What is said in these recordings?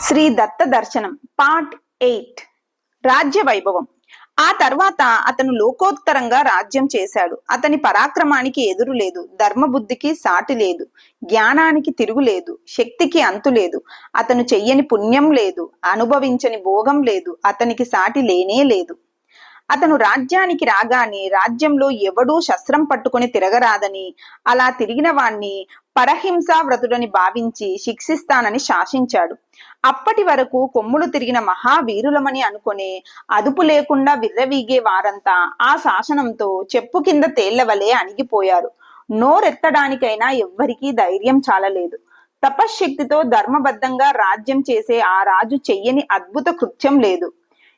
శ్రీ దత్త దర్శనం పార్ట్ 8 రాజ్య వైభవం. ఆ తర్వాత అతను లోకోత్తరంగా రాజ్యం చేశాడు. అతని పరాక్రమానికి ఎదురు లేదు, ధర్మబుద్ధికి సాటి లేదు, జ్ఞానానికి తిరుగు లేదు, శక్తికి అంతు లేదు. అతను చెయ్యని పుణ్యం లేదు, అనుభవించని భోగం లేదు, అతనికి సాటి లేనే లేదు. అతను రాజ్యానికి రాగానే రాజ్యంలో ఎవడూ శస్త్రం పట్టుకుని తిరగరాదని, అలా తిరిగిన వాణ్ణి పరహింసా వ్రతుడని భావించి శిక్షిస్తానని శాసించాడు. అప్పటి వరకు కొమ్ములు తిరిగిన మహావీరులమని అనుకునే అదుపు లేకుండా విర్రవీగే వారంతా ఆ శాసనంతో చెప్పు కింద తేళ్లవలే అణిగిపోయారు. నోరెత్తడానికైనా ఎవ్వరికీ ధైర్యం చాలలేదు. తపశ్శక్తితో ధర్మబద్ధంగా రాజ్యం చేసే ఆ రాజు చెయ్యని అద్భుత కృత్యం లేదు.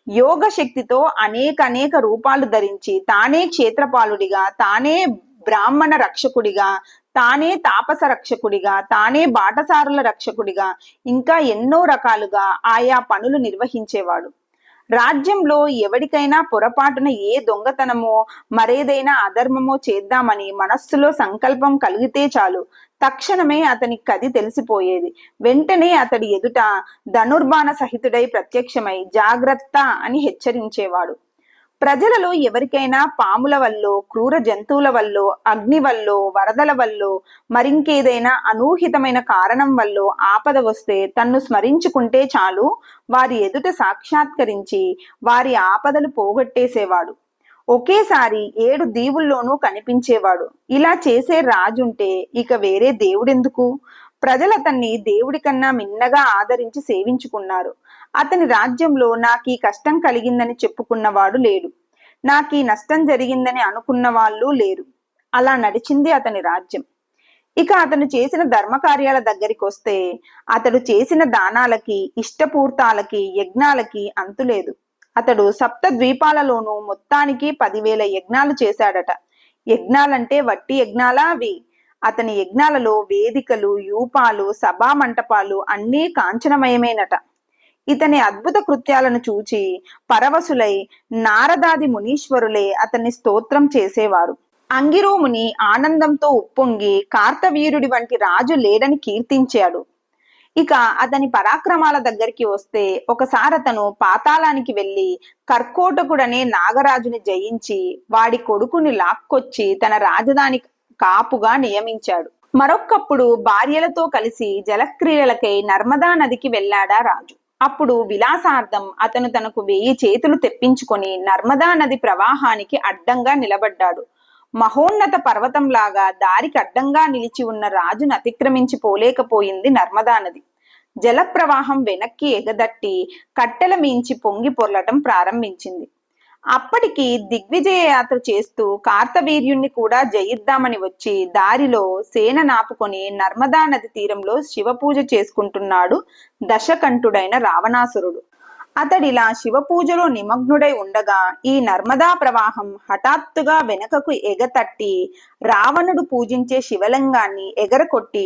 యోగ శక్తితో అనేక రూపాలు ధరించి తానే క్షేత్రపాలుడిగా, తానే బ్రాహ్మణ రక్షకుడిగా, తానే తాపస రక్షకుడిగా, తానే బాటసారుల రక్షకుడిగా, ఇంకా ఎన్నో రకాలుగా ఆయా పనులు నిర్వహించేవాడు. రాజ్యంలో ఎవడికైనా పొరపాటున ఏ దొంగతనమో మరేదైనా అధర్మమో చేద్దామని మనస్సులో సంకల్పం కలిగితే చాలు, తక్షణమే అతనికి కది తెలిసిపోయేది. వెంటనే అతడి ఎదుట ధనుర్బాణ సహితుడై ప్రత్యక్షమై జాగ్రత్త అని హెచ్చరించేవాడు. ప్రజలలో ఎవరికైనా పాముల వల్లో, క్రూర జంతువుల వల్లో, అగ్ని వల్లో, వరదల వల్లో, మరింకేదైనా అనూహితమైన కారణం వల్లో ఆపద వస్తే తన్ను స్మరించుకుంటే చాలు, వారి ఎదుట సాక్షాత్కరించి వారి ఆపదలు పోగొట్టేసేవాడు. ఒకేసారి 7 దీవుల్లోనూ కనిపించేవాడు. ఇలా చేసే రాజుంటే ఇక వేరే దేవుడెందుకు? ప్రజలతన్ని దేవుడి కన్నా మిన్నగా ఆదరించి సేవించుకున్నారు. అతని రాజ్యంలో నాకీ కష్టం కలిగిందని చెప్పుకున్నవాడు లేడు, నాకీ నష్టం జరిగిందని అనుకున్న వాళ్ళు లేరు. అలా నడిచింది అతని రాజ్యం. ఇక అతను చేసిన ధర్మకార్యాల దగ్గరికి వస్తే, అతడు చేసిన దానాలకి, ఇష్టపూర్తాలకి, యజ్ఞాలకి అంతులేదు. అతడు 7 ద్వీపాలలోనూ మొత్తానికి 10,000 యజ్ఞాలు చేశాడట. యజ్ఞాలంటే వట్టి యజ్ఞాలా అవి? అతని యజ్ఞాలలో వేదికలు, యూపాలు, సభా మంటపాలు అన్నీ కాంచనమయమేనట. ఇతని అద్భుత కృత్యాలను చూచి పరవశులై నారదాది మునీశ్వరులే అతన్ని స్తోత్రం చేసేవారు. అంగిరోముని ఆనందంతో ఉప్పొంగి కార్తవీర్యుడి వంటి రాజు లేడని కీర్తించాడు. ఇక అతని పరాక్రమాల దగ్గరికి వస్తే, ఒకసారి అతను పాతాళానికి వెళ్లి కర్కోటకుడనే నాగరాజుని జయించి వాడి కొడుకుని లాక్కొచ్చి తన రాజధాని కాపుగా నియమించాడు. మరొక్కప్పుడు భార్యలతో కలిసి జలక్రీడలకై నర్మదా నదికి వెళ్లాడా రాజు. అప్పుడు విలాసార్థం అతను తనకు 1000 చేతులు తెప్పించుకొని నర్మదా నది ప్రవాహానికి అడ్డంగా నిలబడ్డాడు. మహోన్నత పర్వతంలాగా దారికి అడ్డంగా నిలిచి ఉన్న రాజును అతిక్రమించి పోలేకపోయింది నర్మదా నది. జలప్రవాహం వెనక్కి ఎగదట్టి కట్టెల మించి పొంగి పొర్లటం ప్రారంభించింది. అప్పటికి దిగ్విజయ యాత్ర చేస్తూ కార్తవీర్యుణ్ణి కూడా జయిద్దామని వచ్చి దారిలో సేన నాపుకొని నర్మదా నది తీరంలో శివపూజ చేసుకుంటున్నాడు దశకంఠుడైన రావణాసురుడు. అతడిలా శివపూజలో నిమగ్నుడై ఉండగా ఈ నర్మదా ప్రవాహం హఠాత్తుగా వెనకకు ఎగతట్టి రావణుడు పూజించే శివలింగాన్ని ఎగరకొట్టి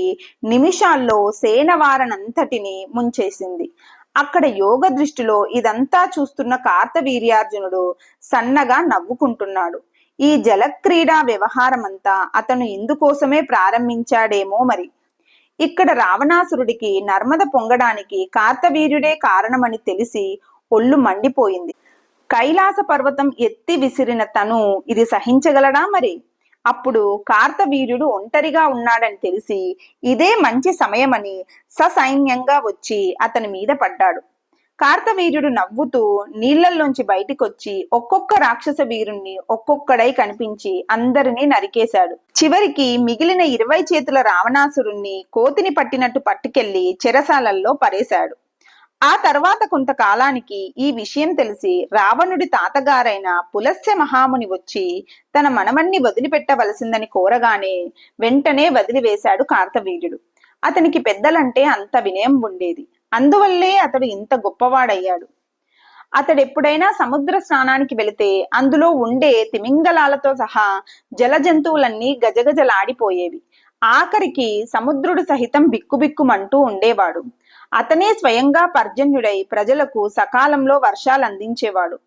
నిమిషాల్లో సేనవారనంతటిని ముంచేసింది. అక్కడ యోగ దృష్టిలో ఇదంతా చూస్తున్న కార్తవీర్యార్జునుడు సన్నగా నవ్వుకుంటున్నాడు. ఈ జలక్రీడా వ్యవహారమంతా అతను ఇందుకోసమే ప్రారంభించాడేమో మరి. ఇక్కడ రావణాసురుడికి నర్మద పొంగడానికి కార్తవీర్యుడే కారణమని తెలిసి ఒళ్ళు మండిపోయింది. కైలాస పర్వతం ఎత్తి విసిరిన తను ఇది సహించగలడా మరి? అప్పుడు కార్తవీర్యుడు ఒంటరిగా ఉన్నాడని తెలిసి ఇదే మంచి సమయమని ససైన్యంగా వచ్చి అతని మీద పడ్డాడు. కార్తవీర్యుడు నవ్వుతూ నీళ్లల్లోంచి బయటికొచ్చి ఒక్కొక్క రాక్షస వీరుణ్ణి ఒక్కొక్కడై కనిపించి అందరినీ నరికేశాడు. చివరికి మిగిలిన 20 చేతుల రావణాసురుణ్ణి కోతిని పట్టినట్టు పట్టుకెళ్లి చెరసాలల్లో పరేశాడు. ఆ తర్వాత కొంతకాలానికి ఈ విషయం తెలిసి రావణుడి తాతగారైన పులస్య మహాముని వచ్చి తన మనవణ్ణి వదిలిపెట్టవలసిందని కోరగానే వెంటనే వదిలివేశాడు కార్తవీర్యుడు. అతనికి పెద్దలంటే అంత వినయం ఉండేది. అందువల్లే అతడు ఇంత గొప్పవాడయ్యాడు. అతడెప్పుడైనా సముద్ర స్నానానికి వెళితే అందులో ఉండే తిమింగలాలతో సహా జల జంతువులన్నీ గజగజలాడిపోయేవి. ఆఖరికి సముద్రుడు సహితం బిక్కుబిక్కుమంటూ ఉండేవాడు. అతనే స్వయంగా పర్జన్యుడై ప్రజలకు సకాలంలో వర్షాలు అందించేవాడు.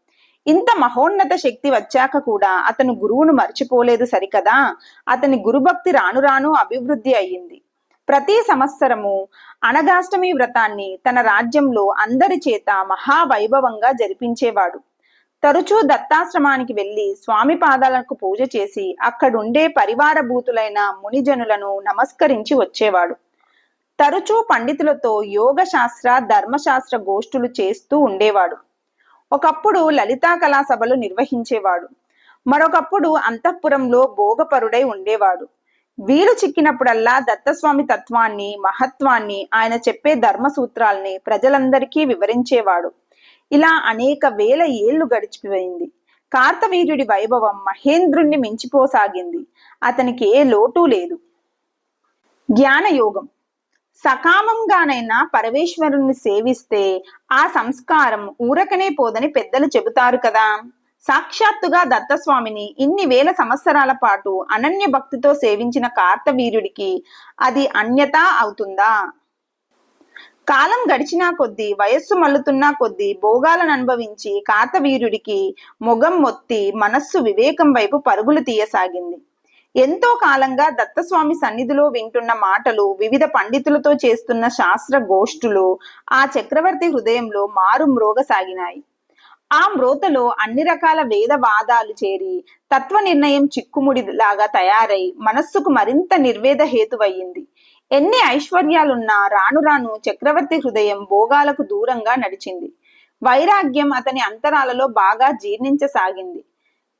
ఇంత మహోన్నత శక్తి వచ్చాక కూడా అతను గురువును మర్చిపోలేదు సరికదా. అతని గురుభక్తి రాను రాను అభివృద్ధి అయ్యింది. ప్రతి సంవత్సరము అనగాష్టమి వ్రతాన్ని తన రాజ్యంలో అందరి చేత మహావైభవంగా జరిపించేవాడు. తరచూ దత్తాశ్రమానికి వెళ్లి స్వామి పాదాలకు పూజ చేసి అక్కడుండే పరివారభూతులైన మునిజనులను నమస్కరించి వచ్చేవాడు. తరచూ పండితులతో యోగ శాస్త్ర ధర్మశాస్త్ర గోష్ఠులు చేస్తూ ఉండేవాడు. ఒకప్పుడు లలితా కళాసభలు నిర్వహించేవాడు. మరొకప్పుడు అంతఃపురంలో భోగపరుడై ఉండేవాడు. వీలు చిక్కినప్పుడల్లా దత్తస్వామి తత్వాన్ని, మహత్వాన్ని, ఆయన చెప్పే ధర్మ సూత్రాల్ని ప్రజలందరికీ వివరించేవాడు. ఇలా అనేక వేల ఏళ్లు గడిచిపోయింది. కార్తవీర్యుడి వైభవం మహేంద్రుణ్ణి మించిపోసాగింది. అతనికి ఏ లోటు లేదు. జ్ఞానయోగం. సకామంగానైనా పరమేశ్వరుణ్ణి సేవిస్తే ఆ సంస్కారం ఊరకనే పోదని పెద్దలు చెబుతారు కదా. సాక్షాత్తుగా దత్తస్వామిని ఇన్ని వేల సంవత్సరాల పాటు అనన్య భక్తితో సేవించిన కార్తవీర్యుడికి అది అన్యతా అవుతుందా? కాలం గడిచినా కొద్దీ, వయస్సు మల్లుతున్నా కొద్దీ భోగాలను అనుభవించి కార్తవీర్యుడికి మొగం మొత్తి మనస్సు వివేకం వైపు పరుగులు తీయసాగింది. ఎంతో కాలంగా దత్తస్వామి సన్నిధిలో వింటున్న మాటలు, వివిధ పండితులతో చేస్తున్న శాస్త్ర గోష్ఠులు ఆ చక్రవర్తి హృదయంలో మారు మ్రోగసాగినాయి. ఆ మ్రోతలో అన్ని రకాల వేదవాదాలు చేరి తత్వ నిర్ణయం చిక్కుముడిలాగా తయారై మనస్సుకు మరింత నిర్వేద హేతువయ్యింది. ఎన్ని ఐశ్వర్యాలున్నా రాను రాను చక్రవర్తి హృదయం భోగాలకు దూరంగా నడిచింది. వైరాగ్యం అతని అంతరాలలో బాగా జీర్ణించసాగింది.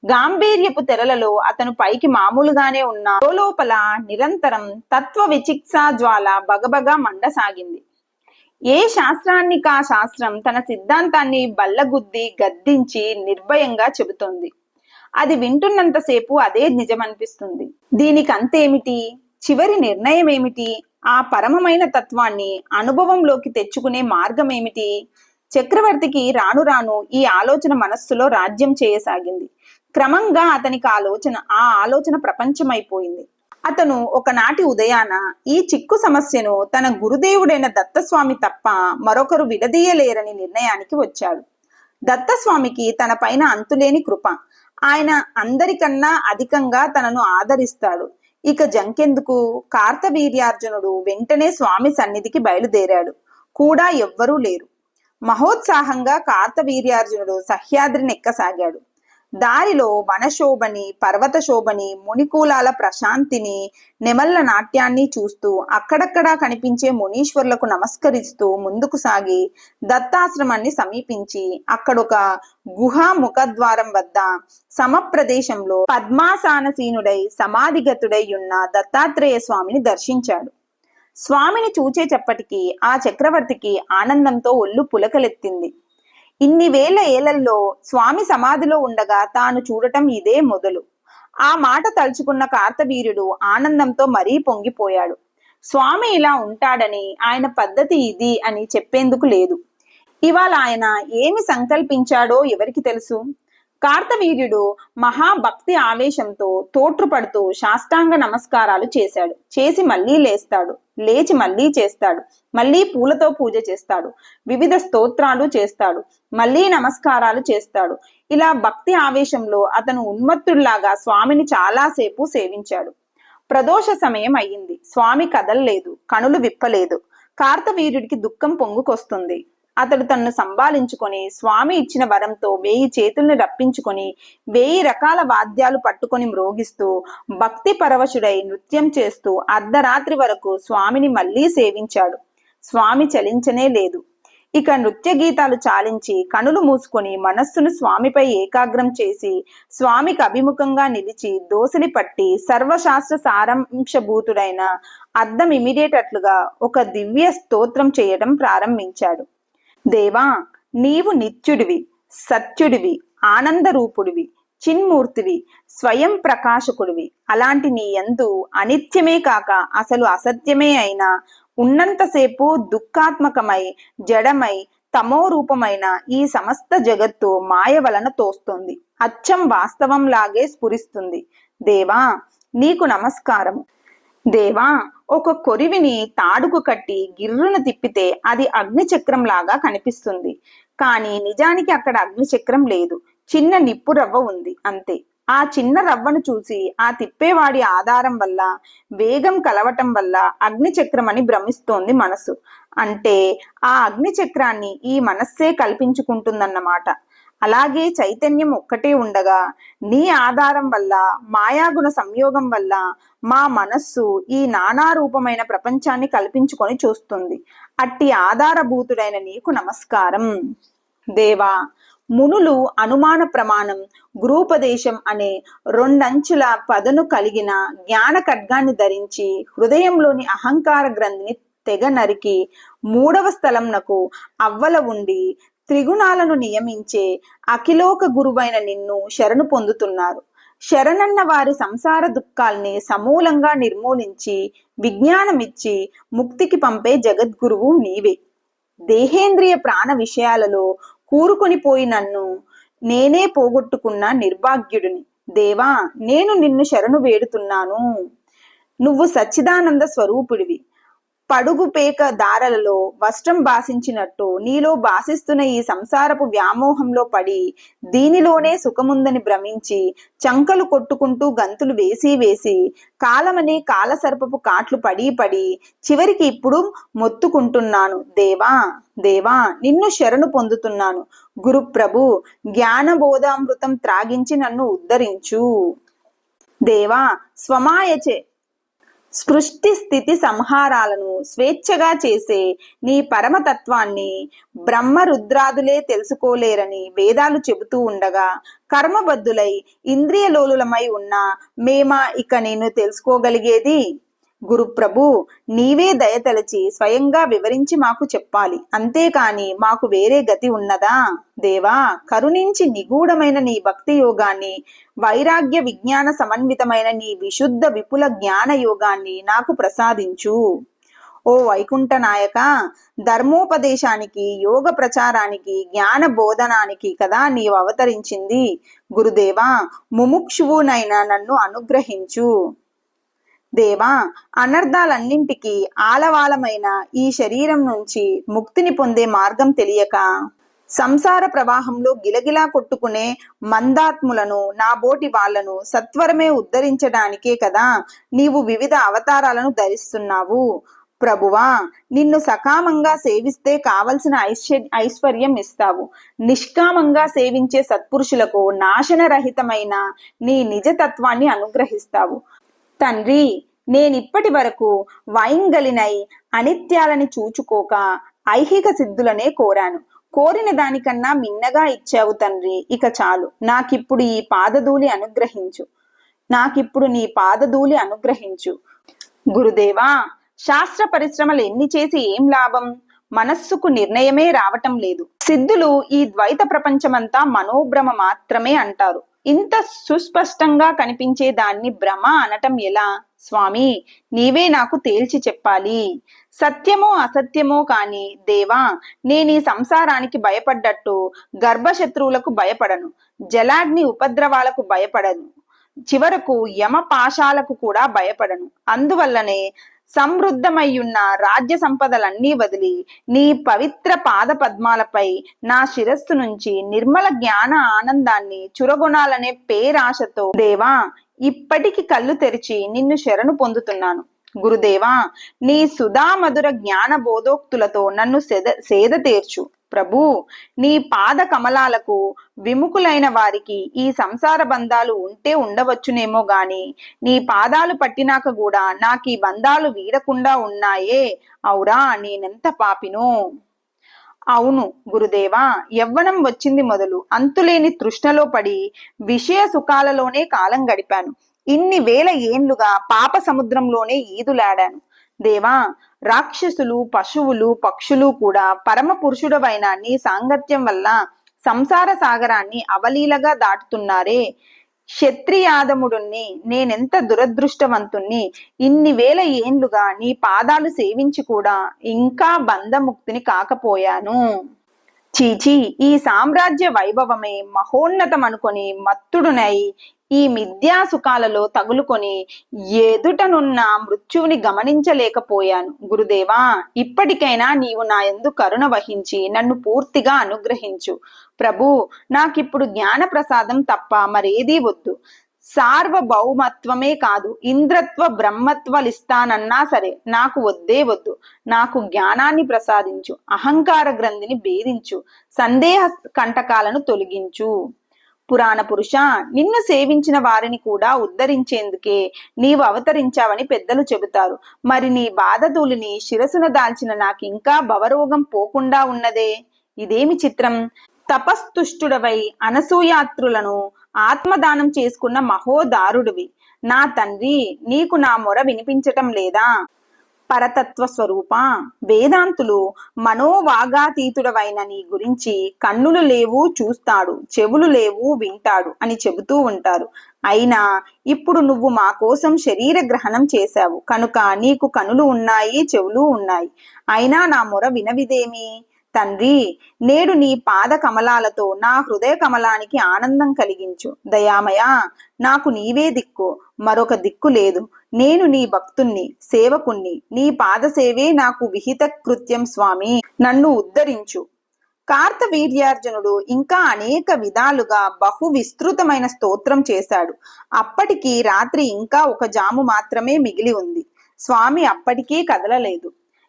గాంభీర్యపు తెరలలో అతను పైకి మామూలుగానే ఉన్న లోపల నిరంతరం తత్వ విచిక్సా జ్వాల బగబగా మండసాగింది. ఏ శాస్త్రానికా శాస్త్రం తన సిద్ధాంతాన్ని బల్లగుద్ది గద్దించి నిర్భయంగా చెబుతోంది. అది వింటున్నంతసేపు అదే నిజమనిపిస్తుంది. దీనికి అంతేమిటి? చివరి నిర్ణయం ఏమిటి? ఆ పరమమైన తత్వాన్ని అనుభవంలోకి తెచ్చుకునే మార్గం ఏమిటి? చక్రవర్తికి రాను రాను ఈ ఆలోచన మనస్సులో రాజ్యం చేయసాగింది. క్రమంగా అతనికి ఆ ఆలోచన ప్రపంచమైపోయింది. అతను ఒకనాటి ఉదయాన ఈ చిక్కు సమస్యను తన గురుదేవుడైన దత్తస్వామి తప్ప మరొకరు విడదీయలేరని నిర్ణయానికి వచ్చాడు. దత్తస్వామికి తన పైన అంతులేని కృప. ఆయన అందరికన్నా అధికంగా తనను ఆదరిస్తాడు. ఇక జంకెందుకు? కార్తవీర్యార్జునుడు వెంటనే స్వామి సన్నిధికి బయలుదేరాడు. కూడా ఎవ్వరూ లేరు. మహోత్సాహంగా కార్తవీర్యార్జునుడు సహ్యాద్రిని ఎక్కసాగాడు. దారిలో వనశోభని, పర్వత శోభని, మునికూలాల ప్రశాంతిని, నెమళ్ల నాట్యాన్ని చూస్తూ అక్కడక్కడా కనిపించే మునీశ్వరులకు నమస్కరిస్తూ ముందుకు సాగి దత్తాశ్రమాన్ని సమీపించి అక్కడొక గుహా ముఖద్వారం వద్ద సమప్రదేశంలో పద్మాసనసీనుడై సమాధిగతుడై ఉన్న దత్తాత్రేయ స్వామిని దర్శించాడు. స్వామిని చూచేటప్పటికి ఆ చక్రవర్తికి ఆనందంతో ఒళ్ళు పులకలెత్తింది. ఇన్ని వేల ఏళ్లలో స్వామి సమాధిలో ఉండగా తాను చూడటం ఇదే మొదలు. ఆ మాట తలుచుకున్న కార్తవీర్యుడు ఆనందంతో మరీ పొంగిపోయాడు. స్వామి ఇలా ఉంటాడని, ఆయన పద్ధతి ఇది అని చెప్పేందుకు లేదు. ఇవాళ ఆయన ఏమి సంకల్పించాడో ఎవరికి తెలుసు? కార్తవీర్యుడు మహాభక్తి ఆవేశంతో తోట్రుపడుతూ సాష్టాంగ నమస్కారాలు చేశాడు. చేసి మళ్ళీ లేస్తాడు, లేచి మళ్ళీ చేస్తాడు, మళ్ళీ పూలతో పూజ చేస్తాడు, వివిధ స్తోత్రాలు చేస్తాడు, మళ్ళీ నమస్కారాలు చేస్తాడు. ఇలా భక్తి ఆవేశంలో అతను ఉన్మత్తుల్లాగా స్వామిని చాలాసేపు సేవించాడు. ప్రదోష సమయం అయ్యింది. స్వామి కదలలేదు, కనులు విప్పలేదు. కార్తవీర్యుడికి దుఃఖం పొంగుకొస్తుంది. అతడు తన్ను సంభాళించుకొని స్వామి ఇచ్చిన వరంతో 1000 చేతుల్ని రప్పించుకొని 1000 రకాల వాద్యాలు పట్టుకొని మ్రోగిస్తూ భక్తి పరవశుడై నృత్యం చేస్తూ అర్ధరాత్రి వరకు స్వామిని మళ్ళీ సేవించాడు. స్వామి చలించనే లేదు. ఇక నృత్య గీతాలు చాలించి కనులు మూసుకొని మనస్సును స్వామిపై ఏకాగ్రం చేసి స్వామికి అభిముఖంగా నిలిచి దోసలి పట్టి సర్వశాస్త్ర సారాంశభూతుడైన అర్థం ఇమిడేటట్లుగా ఒక దివ్య స్తోత్రం చేయడం ప్రారంభించాడు. దేవా, నీవు నిత్యుడివి, సత్యుడివి, ఆనంద రూపుడివి, చిన్మూర్తివి, స్వయం ప్రకాశకుడివి. అలాంటి నీ యందు అనిత్యమే కాక అసలు అసత్యమే అయినా ఉన్నంతసేపు దుఃఖాత్మకమై జడమై తమో రూపమైన ఈ సమస్త జగత్తు మాయ వలన తోస్తుంది. అచ్చం వాస్తవం లాగే స్ఫురిస్తుంది. దేవా, నీకు నమస్కారము. దేవా, ఒక కొరివిని తాడుకు కట్టి గిర్రును తిప్పితే అది అగ్నిచక్రం లాగా కనిపిస్తుంది. కానీ నిజానికి అక్కడ అగ్నిచక్రం లేదు, చిన్న నిప్పు రవ్వ ఉంది అంతే. ఆ చిన్న రవ్వను చూసి ఆ తిప్పేవాడి ఆధారం వల్ల వేగం కలవటం వల్ల అగ్నిచక్రం అని భ్రమిస్తోంది మనసు. అంటే ఆ అగ్నిచక్రాన్ని ఈ మనస్సే కల్పించుకుంటుందన్నమాట. అలాగే చైతన్యం ఒక్కటే ఉండగా నీ ఆధారం వల్ల మాయాగుణ సంయోగం వల్ల మా మనస్సు ఈ నానారూపమైన ప్రపంచాన్ని కల్పించుకొని చూస్తుంది. అట్టి ఆధారభూతుడైన నీకు నమస్కారం. దేవా, మునులు అనుమాన ప్రమాణం, గురూపదేశం అనే రెండంచుల పదను కలిగిన జ్ఞాన ఖడ్గాన్ని ధరించి హృదయంలోని అహంకార గ్రంథిని తెగ నరికి మూడవ స్థలంనకు అవ్వల ఉండి త్రిగుణాలను నియమించే అఖిలోక గురువైన నిన్ను శరణు పొందుతున్నారు. శరణన్న వారి సంసార దుఃఖాల్ని సమూలంగా నిర్మూలించి విజ్ఞానమిచ్చి ముక్తికి పంపే జగద్గురువు నీవే. దేహేంద్రియ ప్రాణ విషయాలలో కూరుకొని పోయి నన్ను నేనే పోగొట్టుకున్న నిర్భాగ్యుడిని. దేవా, నేను నిన్ను శరణు వేడుతున్నాను. నువ్వు సచ్చిదానంద స్వరూపుడివి. పడుగు పేక దారలలో వస్త్రం భాషించినట్టు నీలో భాషిస్తున్న ఈ సంసారపు వ్యామోహంలో పడి దీనిలోనే సుఖముందని భ్రమించి చంకలు కొట్టుకుంటూ గంతులు వేసి వేసి కాలమనే కాలసర్పపు కాట్లు పడి పడి చివరికి ఇప్పుడు మొత్తుకుంటున్నాను. దేవా, దేవా, నిన్ను శరణు పొందుతున్నాను. గురుప్రభు, జ్ఞానబోధామృతం త్రాగించి నన్ను ఉద్ధరించు. దేవా, స్వమాయచే సృష్టి స్థితి సంహారాలను స్వేచ్ఛగా చేసే నీ పరమతత్వాన్ని బ్రహ్మరుద్రాదులే తెలుసుకోలేరని వేదాలు చెబుతూ ఉండగా కర్మబద్ధులై ఇంద్రియలోలులమై ఉన్న మేమా ఇక నేను తెలుసుకోగలిగేది? గురుప్రభు, నీవే దయతలచి స్వయంగా వివరించి మాకు చెప్పాలి. అంతేకాని మాకు వేరే గతి ఉన్నదా? దేవా, కరుణించి నిగూఢమైన నీ భక్తి యోగాన్ని, వైరాగ్య విజ్ఞాన సమన్వితమైన నీ విశుద్ధ విపుల జ్ఞాన యోగాన్ని నాకు ప్రసాదించు. ఓ వైకుంఠ నాయక, ధర్మోపదేశానికి, యోగ ప్రచారానికి, జ్ఞాన బోధనానికి కదా నీవు అవతరించింది. గురుదేవా, ముముక్షువునైనా నన్ను అనుగ్రహించు. దేవా, అనర్థాలన్నింటికీ ఆలవాలమైన ఈ శరీరం నుంచి ముక్తిని పొందే మార్గం తెలియక సంసార ప్రవాహంలో గిలగిలా కొట్టుకునే మందాత్ములను, నాబోటి వాళ్లను సత్వరమే ఉద్ధరించడానికే కదా నీవు వివిధ అవతారాలను ధరిస్తున్నావు. ప్రభువా, నిన్ను సకామంగా సేవిస్తే కావలసిన ఐశ్వర్యం ఇస్తావు. నిష్కామంగా సేవించే సత్పురుషులకు నాశనరహితమైన నీ నిజతత్వాన్ని అనుగ్రహిస్తావు. తండ్రి, నేనిప్పటి వరకు వైంగలినై అనిత్యాలని చూచుకోక ఐహిక సిద్ధులనే కోరాను. కోరిన దానికన్నా మిన్నగా ఇచ్చావు తండ్రి. ఇక చాలు. నాకిప్పుడు నీ పాదధూళి అనుగ్రహించు. గురుదేవా, శాస్త్ర పరిశ్రమలు ఎన్ని చేసి ఏం లాభం? మనస్సుకు నిర్ణయమే రావటం లేదు. సిద్ధులు ఈ ద్వైత ప్రపంచమంతా మనోభ్రమ మాత్రమే అంటారు. ఇంత సుస్పష్టంగా కనిపించే దాన్ని భ్రమ అనటం ఎలా? స్వామి, నీవే నాకు తేల్చి చెప్పాలి. సత్యమో అసత్యమో కాని దేవా, నేనీ సంసారానికి భయపడ్డట్టు గర్భశత్రువులకు భయపడను, జలాగ్ని ఉపద్రవాలకు భయపడను, చివరకు యమ పాశాలకు కూడా భయపడను. అందువల్లనే సమృద్ధమయ్యున్న రాజ్య సంపదలన్నీ వదిలి నీ పవిత్ర పాద పద్మాలపై నా శిరస్సు నుంచి నిర్మల జ్ఞాన ఆనందాన్ని చురగొనాలనే పేరాశతో దేవా, ఇప్పటికి కళ్ళు తెరిచి నిన్ను శరణు పొందుతున్నాను. గురుదేవా, నీ సుధామధుర జ్ఞాన బోధోక్తులతో నన్ను సేద తీర్చు. ప్రభు, నీ పాద కమలాలకు విముఖులైన వారికి ఈ సంసార బంధాలు ఉంటే ఉండవచ్చునేమో గాని నీ పాదాలు పట్టినాక కూడా నాకు ఈ బంధాలు వీడకుండా ఉన్నాయే. అవురా, నేనెంత పాపినో! అవును గురుదేవా, యవ్వనం వచ్చింది మొదలు అంతులేని తృష్ణలో పడి విషయ సుఖాలలోనే కాలం గడిపాను. ఇన్ని వేల ఏండ్లుగా పాప సముద్రంలోనే ఈదులాడాను. దేవా, రాక్షసులు, పశువులు, పక్షులు కూడా పరమ పురుషుడవైన నీ సాంగత్యం వల్ల సంసార సాగరాన్ని అవలీలగా దాటుతున్నారే. క్షత్రియాదముడుని నేనెంత దురదృష్టవంతుణ్ణి! ఇన్ని వేల ఏండ్లుగా నీ పాదాలు సేవించి కూడా ఇంకా బంధముక్తిని కాకపోయాను. చీచి, ఈ సామ్రాజ్య వైభవమే మహోన్నతం అనుకొని మత్తుడునై ఈ మిథ్యా సుఖాలలో తగులుకొని ఎదుటనున్న మృత్యువుని గమనించలేకపోయాను. గురుదేవా, ఇప్పటికైనా నీవు నా యందు కరుణ వహించి నన్ను పూర్తిగా అనుగ్రహించు. ప్రభు, నాకిప్పుడు జ్ఞాన ప్రసాదం తప్ప మరేదీ వద్దు. సార్వభౌమత్వమే కాదు, ఇంద్రత్వ బ్రహ్మత్వలిస్తానన్నా సరే నాకు వద్దే వద్దు. నాకు జ్ఞానాన్ని ప్రసాదించు, అహంకార గ్రంథిని భేదించు, సందేహ కంటకాలను తొలగించు. పురాణ పురుష, నిన్ను సేవించిన వారిని కూడా ఉద్ధరించేందుకే నీవు అవతరించావని పెద్దలు చెబుతారు. మరి నీ బాధదూలిని శిరసున దాల్చిన నాకింకా భవరోగం పోకుండా ఉన్నదే. ఇదేమి చిత్రం! తపస్తుష్టుడవై అనసూయాత్రులను ఆత్మదానం చేసుకున్న మహోదారుడివి. నా తండ్రి, నీకు నా మొర వినిపించటం లేదా? పరతత్వ స్వరూప, వేదాంతులు మనోవాగాతీతుడవైన నీ గురించి కన్నులు లేవు చూస్తాడు, చెవులు లేవు వింటాడు అని చెబుతూ ఉంటారు. అయినా ఇప్పుడు నువ్వు మా కోసం శరీర గ్రహణం చేశావు కనుక నీకు కనులు ఉన్నాయి, చెవులు ఉన్నాయి. అయినా నా మొర వినవిదేమి? తండ్రి, నేడు నీ పాద కమలాలతో నా హృదయ కమలానికి ఆనందం కలిగించు. దయామయ, నాకు నీవే దిక్కు, మరొక దిక్కు లేదు. నేను నీ భక్తుణ్ణి, సేవకుణ్ణి. నీ పాదసేవే నాకు విహిత కృత్యం. స్వామి, నన్ను ఉద్ధరించు. కార్తవీర్యార్జునుడు ఇంకా అనేక విధాలుగా బహు విస్తృతమైన స్తోత్రం చేశాడు. అప్పటికి రాత్రి ఇంకా ఒక జాము మాత్రమే మిగిలి ఉంది. స్వామి అప్పటికీ కదలలేదు.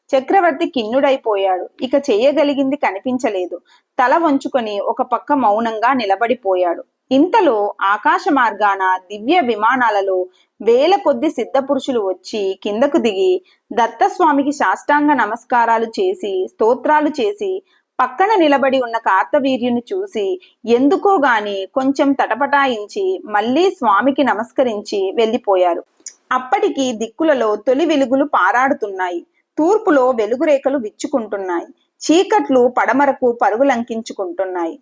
చక్రవర్తి కిన్నుడైపోయాడు. ఇక చేయగలిగింది కనిపించలేదు. తల వంచుకొని ఒక పక్క మౌనంగా నిలబడిపోయాడు. ఇంతలో ఆకాశ మార్గాన దివ్య విమానాలలో వేల కొద్ది సిద్ధపురుషులు వచ్చి కిందకు దిగి దత్తస్వామికి సాష్టాంగ నమస్కారాలు చేసి స్తోత్రాలు చేసి పక్కన నిలబడి ఉన్న కార్తవీర్యుని చూసి ఎందుకో గాని కొంచెం తటపటాయించి మళ్లీ స్వామికి నమస్కరించి వెళ్లిపోయారు. అప్పటికి దిక్కులలో తొలి వెలుగులు పారాడుతున్నాయి. తూర్పులో వెలుగురేఖలు విచ్చుకుంటున్నాయి. చీకట్లు పడమరకు పరుగులంకించుకుంటున్నాయి.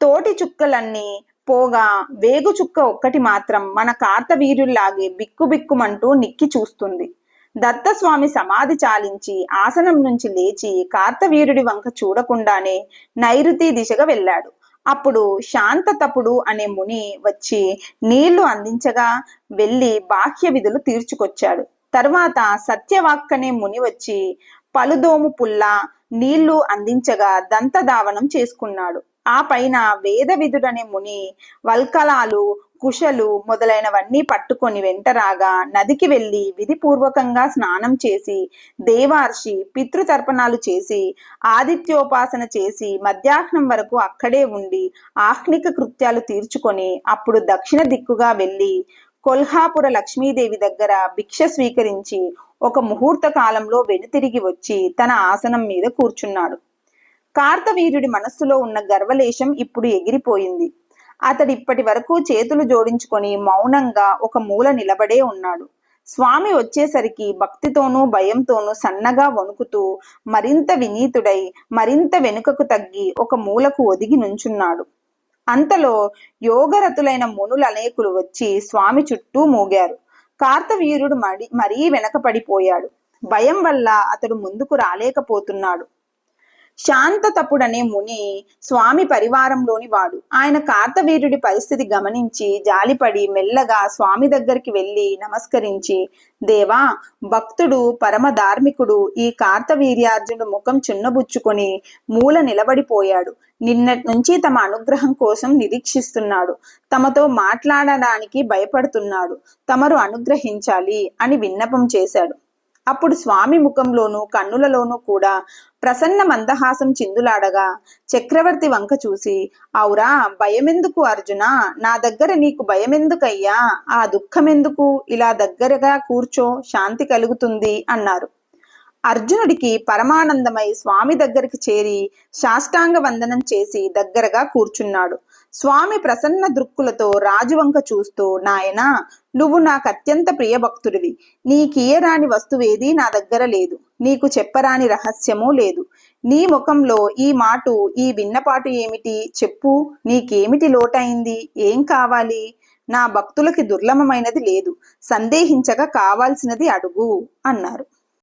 తోటి చుక్కలన్నీ పోగా వేగు చుక్క ఒక్కటి మాత్రం మన కార్తవీర్యుల్లాగే బిక్కుబిక్కుమంటూ నిక్కి చూస్తుంది. దత్తస్వామి సమాధి చాలించి ఆసనం నుంచి లేచి కార్తవీర్యుడి వంక చూడకుండానే నైరుతి దిశగా వెళ్ళాడు. అప్పుడు శాంతతపుడు అనే ముని వచ్చి నీళ్లు అందించగా వెళ్లి బాహ్య విధులు తీర్చుకొచ్చాడు. తర్వాత సత్యవాక్ అనే ముని వచ్చి పలుదోము పుల్ల నీళ్లు అందించగా దంతధావనం చేసుకున్నాడు. ఆ పైన వేదవిధుడనే ముని వల్కలాలు కుశలు మొదలైనవన్నీ పట్టుకొని వెంటరాగా నదికి వెళ్లి విధిపూర్వకంగా స్నానం చేసి దేవార్షి పితృతర్పణాలు చేసి ఆదిత్యోపాసన చేసి మధ్యాహ్నం వరకు అక్కడే ఉండి ఆహ్నిక కృత్యాలు తీర్చుకొని అప్పుడు దక్షిణ దిక్కుగా వెళ్లి కొల్హాపుర లక్ష్మీదేవి దగ్గర భిక్ష స్వీకరించి ఒక ముహూర్త కాలంలో వెనుతిరిగి వచ్చి తన ఆసనం మీద కూర్చున్నాడు. కార్తవీర్యుడి మనస్సులో ఉన్న గర్వలేశం ఇప్పుడు ఎగిరిపోయింది. అతడు ఇప్పటి వరకు చేతులు జోడించుకొని మౌనంగా ఒక మూల నిలబడే ఉన్నాడు. స్వామి వచ్చేసరికి భక్తితోనూ భయంతోనూ సన్నగా వణుకుతూ మరింత వినీతుడై మరింత వెనుకకు తగ్గి ఒక మూలకు ఒదిగి నుంచున్నాడు. అంతలో యోగరతులైన మునులు అనేకులు వచ్చి స్వామి చుట్టూ మూగారు. కార్తవీర్యుడు మరీ వెనకపడిపోయాడు. భయం వల్ల అతడు ముందుకు రాలేకపోతున్నాడు. శాంతతపుడనే ముని స్వామి పరివారంలోని వాడు. ఆయన కార్తవీర్యుడి పరిస్థితి గమనించి జాలిపడి మెల్లగా స్వామి దగ్గరికి వెళ్లి నమస్కరించి, దేవా, భక్తుడు పరమ ధార్మికుడు ఈ కార్తవీర్యార్జునుడు ముఖం చున్నబుచ్చుకొని మూల నిలబడిపోయాడు. నిన్నటి నుంచి తమ అనుగ్రహం కోసం నిరీక్షిస్తున్నాడు. తమతో మాట్లాడడానికి భయపడుతున్నాడు. తమరు అనుగ్రహించాలి అని విన్నపం చేశాడు. అప్పుడు స్వామి ముఖంలోనూ కన్నులలోనూ కూడా ప్రసన్న మందహాసం చిందులాడగా చక్రవర్తి వంక చూసి, అవురా, భయమెందుకు అర్జున? నా దగ్గర నీకు భయమెందుకయ్యా? ఆ దుఃఖమెందుకు? ఇలా దగ్గరగా కూర్చో, శాంతి కలుగుతుంది అన్నారు. అర్జునుడికి పరమానందమై స్వామి దగ్గరికి చేరి సాష్టాంగ వందనం చేసి దగ్గరగా కూర్చున్నాడు. స్వామి ప్రసన్న దృక్కులతో రాజువంక చూస్తూ, నాయనా, నువ్వు నాకు అత్యంత ప్రియభక్తుడివి. నీకియరాని వస్తువేదీ నా దగ్గర లేదు. నీకు చెప్పరాని రహస్యమూ లేదు. నీ ముఖంలో ఈ మాటు, ఈ విన్నపాటు ఏమిటి? చెప్పు, నీకేమిటి లోటైంది? ఏం కావాలి? నా భక్తులకి దుర్లభమైనది లేదు. సందేహించక కావాల్సినది అడుగు అన్నారు.